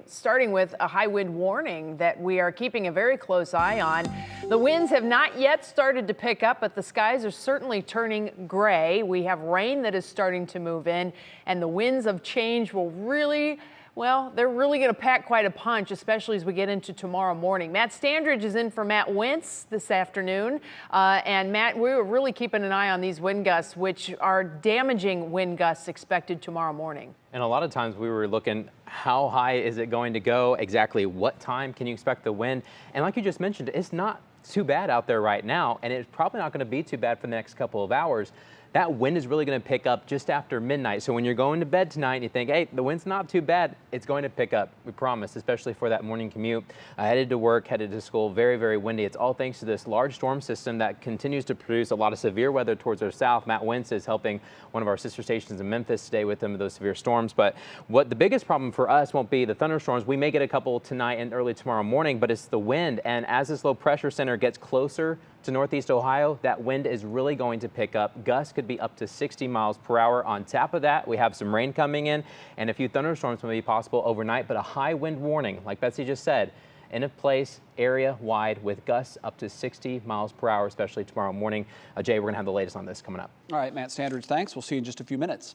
Starting with a high wind warning that we are keeping a very close eye on. The winds have not yet started to pick up, but the skies are certainly turning gray. We have rain that is starting to move in, and the winds of change will really, well, they're really going to pack quite a punch, especially as we get into tomorrow morning. Matt Standridge is in for Matt Wentz this afternoon. And Matt, we're really keeping an eye on these wind gusts, which are damaging wind gusts expected tomorrow morning. And a lot of times we were looking, how high is it going to go? Exactly what time can you expect the wind? And like you just mentioned, it's not too bad out there right now, and it's probably not going to be too bad for the next couple of hours. That wind is really going to pick up just after midnight. So when you're going to bed tonight and you think, hey, the wind's not too bad, it's going to pick up. We promise, especially for that morning commute. Headed to work, headed to school, very, very windy. It's all thanks to this large storm system that continues to produce a lot of severe weather towards our south. Matt Wentz is helping one of our sister stations in Memphis today with them with those severe storms. But what the biggest problem for us won't be the thunderstorms. We may get a couple tonight and early tomorrow morning, but it's the wind. And as this low pressure center gets closer to northeast Ohio, that wind is really going to pick up. Gusts could be up to 60 miles per hour. On top of that, we have some rain coming in and a few thunderstorms may be possible overnight, but a high wind warning, like Betsy just said, in place area wide with gusts up to 60 miles per hour, especially tomorrow morning. Jay, we're going to have the latest on this coming up. All right, Matt Standridge, thanks. We'll see you in just a few minutes.